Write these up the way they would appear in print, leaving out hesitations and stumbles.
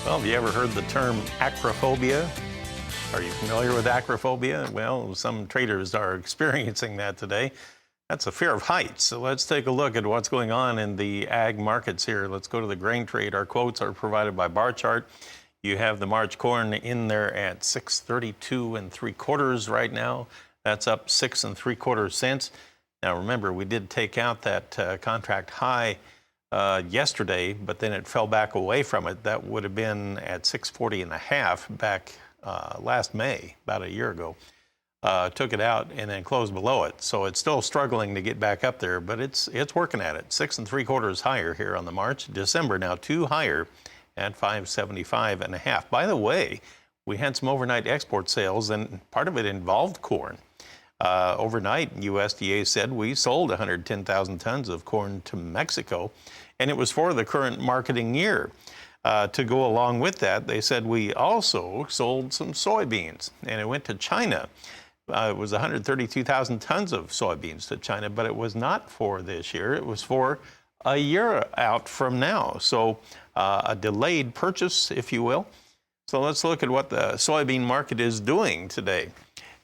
Well, have you ever heard the term acrophobia? Are you familiar with acrophobia? Well, some traders are experiencing that today. That's a fear of heights. So let's take a look at what's going on in the ag markets here. Let's go to the grain trade. Our quotes are provided by Bar Chart. You have the March corn in there at 632 3/4 right now. That's up 6 3/4 cents. Now remember, we did take out that contract high yesterday, but then it fell back away from it. That would have been at 640 and a half back last May, about a year ago. Took it out and then closed below it. So it's still struggling to get back up there, but it's working at it. 6 3/4 higher here on the March. December now 2 higher at 575 and a half. By the way, we had some overnight export sales, and part of it involved corn. Overnight, USDA said we sold 110,000 tons of corn to Mexico, and it was for the current marketing year. To go along with that, they said we also sold some soybeans, and it went to China. It was 132,000 tons of soybeans to China, but it was not for this year. It was for a year out from now. So a delayed purchase, if you will. So let's look at what the soybean market is doing today.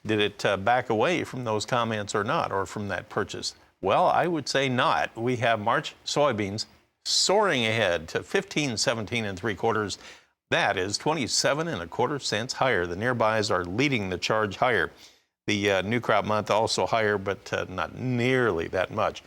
Did it back away from those comments or not, or from that purchase? Well, I would say not. We have March soybeans soaring ahead to 15.17 3/4. That is 27 1/4 cents higher. The nearbys are leading the charge higher. The new crop month also higher, but not nearly that much.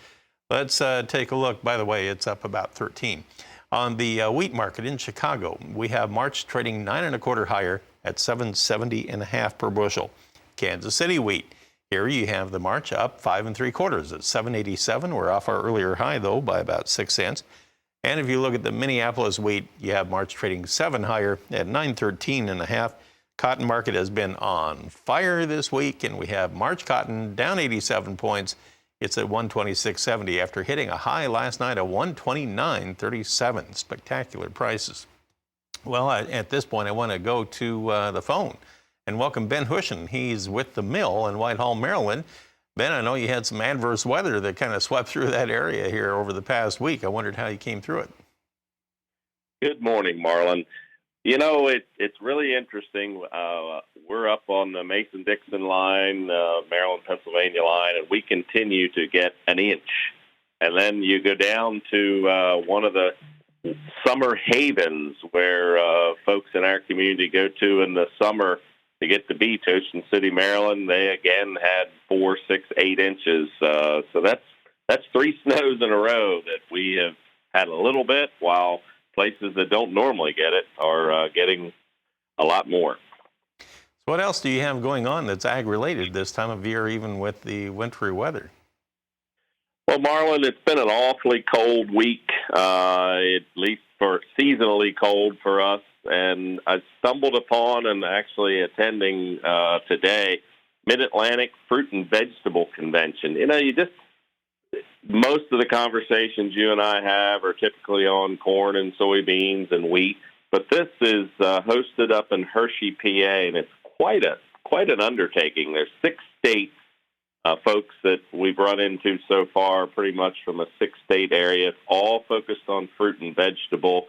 Let's take a look. By the way, it's up about 13. On the wheat market in Chicago, we have March trading 9 1/4 higher at 770 and a half per bushel. Kansas City wheat. Here you have the March up 5 3/4 at 787. We're off our earlier high, though, by about 6 cents. And if you look at the Minneapolis wheat, you have March trading 7 higher at 913 and a half. Cotton market has been on fire this week, and we have March cotton down 87 points. It's at 126.70 after hitting a high last night of 129.37. Spectacular prices. Well, at this point, I want to go to the phone and welcome Ben Hushon. He's with the mill in Whitehall, Maryland. Ben, I know you had some adverse weather that kind of swept through that area here over the past week. I wondered how you came through it. Good morning, Marlin. You know, it's really interesting. We're up on the Mason-Dixon line, Maryland-Pennsylvania line, and we continue to get an inch. And then you go down to one of the summer havens where folks in our community go to in the summer to get the beach, Ocean City, Maryland. They again had 4, 6, 8 inches. So that's 3 snows in a row that we have had a little bit, while places that don't normally get it are getting a lot more. So what else do you have going on that's ag-related this time of year, even with the wintry weather? Well, Marlin, it's been an awfully cold week, at least for seasonally cold for us. And I stumbled upon and actually attending today Mid-Atlantic Fruit and Vegetable Convention. You know, most of the conversations you and I have are typically on corn and soybeans and wheat, but this is hosted up in Hershey, PA, and it's quite an undertaking. There's 6 states, folks that we've run into so far, pretty much from a 6-state area, all focused on fruit and vegetable.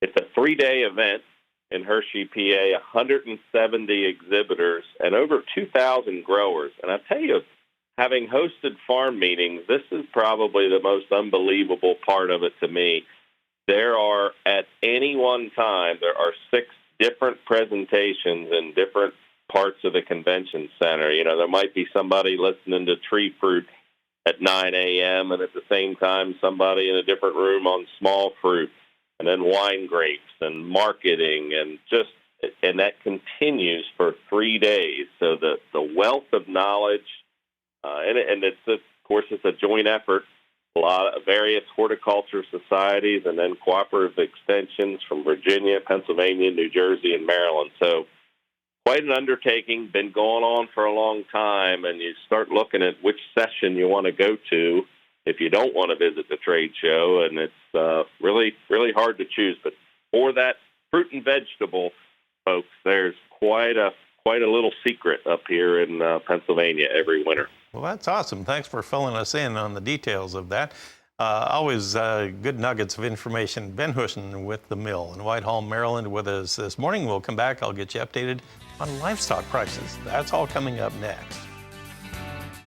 It's a 3-day event in Hershey, PA, 170 exhibitors and over 2,000 growers. And I tell you, having hosted farm meetings, this is probably the most unbelievable part of it to me. There are, at any one time, there are 6 different presentations in different parts of the convention center. You know, there might be somebody listening to tree fruit at 9 a.m. and at the same time somebody in a different room on small fruit, and then wine grapes and marketing, and that continues for 3 days. So the wealth of knowledge, and it's, of course, it's a joint effort. A lot of various horticulture societies and then cooperative extensions from Virginia, Pennsylvania, New Jersey, and Maryland. So quite an undertaking, been going on for a long time, and you start looking at which session you want to go to if you don't want to visit the trade show, and it's really, really hard to choose. But for that fruit and vegetable, folks, there's quite a little secret up here in Pennsylvania every winter. Well, that's awesome. Thanks for filling us in on the details of that. Always good nuggets of information. Ben Hushon with the mill in Whitehall, Maryland with us this morning. We'll come back. I'll get you updated on livestock prices. That's all coming up next.